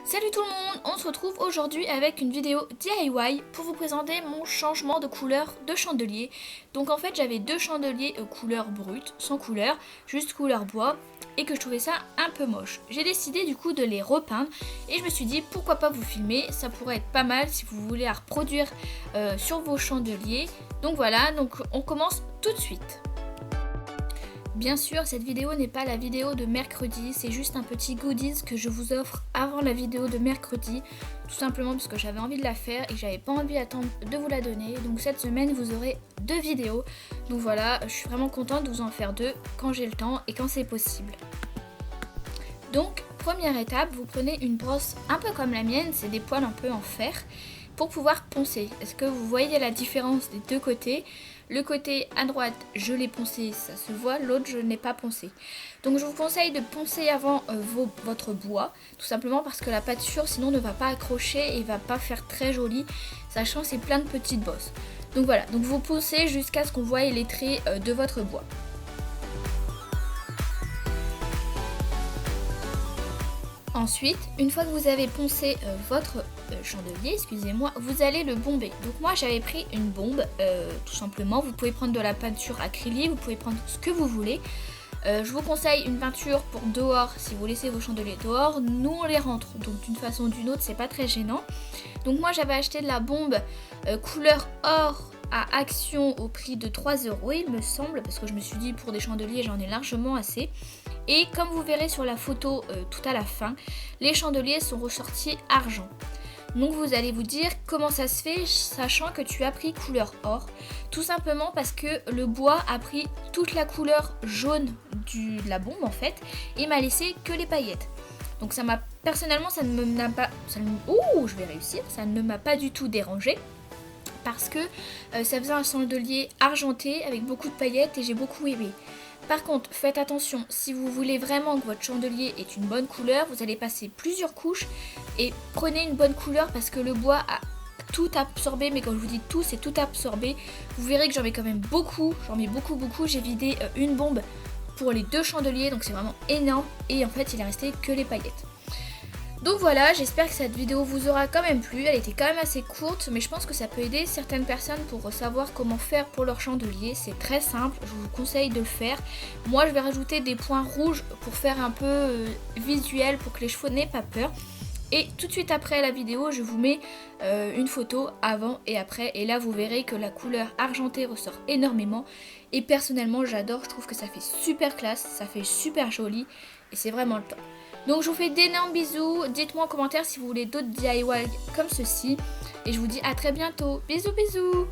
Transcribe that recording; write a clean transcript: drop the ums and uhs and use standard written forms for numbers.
Salut tout le monde, on se retrouve aujourd'hui avec une vidéo DIY pour vous présenter mon changement de couleur de chandelier. Donc en fait j'avais deux chandeliers couleur brute, sans couleur, juste couleur bois, et que je trouvais ça un peu moche. J'ai décidé du coup de les repeindre et je me suis dit pourquoi pas vous filmer, ça pourrait être pas mal si vous voulez à reproduire sur vos chandeliers. Donc voilà, donc on commence tout de suite. Bien sûr, cette vidéo n'est pas la vidéo de mercredi, c'est juste un petit goodies que je vous offre avant la vidéo de mercredi, tout simplement parce que j'avais envie de la faire et que j'avais pas envie d'attendre de vous la donner. Donc cette semaine, vous aurez deux vidéos. Donc voilà, je suis vraiment contente de vous en faire deux quand j'ai le temps et quand c'est possible. Donc, première étape, vous prenez une brosse un peu comme la mienne, c'est des poils un peu en fer, pour pouvoir poncer. Est-ce que vous voyez la différence des deux côtés ? Le côté à droite, je l'ai poncé, ça se voit, l'autre, je n'ai pas poncé. Donc je vous conseille de poncer avant votre bois, tout simplement parce que la pâture sinon ne va pas accrocher et va pas faire très joli, sachant que c'est plein de petites bosses. Donc voilà, donc vous poncez jusqu'à ce qu'on voie les traits de votre bois. Ensuite, une fois que vous avez poncé votre chandelier, excusez-moi, vous allez le bomber. Donc moi j'avais pris une bombe, tout simplement. Vous pouvez prendre de la peinture acrylique, vous pouvez prendre ce que vous voulez. Je vous conseille une peinture pour dehors, si vous laissez vos chandeliers dehors. Nous on les rentre, donc d'une façon ou d'une autre, c'est pas très gênant. Donc moi j'avais acheté de la bombe couleur or à Action au prix de 3 € il me semble, parce que je me suis dit pour des chandeliers j'en ai largement assez. Et comme vous verrez sur la photo tout à la fin, les chandeliers sont ressortis argent. Donc vous allez vous dire comment ça se fait, sachant que tu as pris couleur or. Tout simplement parce que le bois a pris toute la couleur jaune de la bombe en fait, et m'a laissé que les paillettes. Donc ça m'a personnellement ça ne m'a pas, je vais réussir, ça ne m'a pas du tout dérangé. Parce que ça faisait un chandelier argenté avec beaucoup de paillettes et j'ai beaucoup aimé. Par contre, faites attention, si vous voulez vraiment que votre chandelier ait une bonne couleur, vous allez passer plusieurs couches et prenez une bonne couleur parce que le bois a tout absorbé, mais quand je vous dis tout, c'est tout absorbé. Vous verrez que j'en mets quand même beaucoup, j'ai vidé une bombe pour les deux chandeliers, donc c'est vraiment énorme et en fait il est resté que les paillettes. Donc voilà, j'espère que cette vidéo vous aura quand même plu, elle était quand même assez courte, mais je pense que ça peut aider certaines personnes pour savoir comment faire pour leur chandelier. C'est très simple, je vous conseille de le faire. Moi je vais rajouter des points rouges pour faire un peu visuel, pour que les chevaux n'aient pas peur. Et tout de suite après la vidéo, je vous mets une photo avant et après. Et là vous verrez que la couleur argentée ressort énormément. Et personnellement j'adore, je trouve que ça fait super classe, ça fait super joli et c'est vraiment le top. Donc je vous fais d'énormes bisous, dites-moi en commentaire si vous voulez d'autres DIY comme ceci. Et je vous dis à très bientôt, bisous bisous.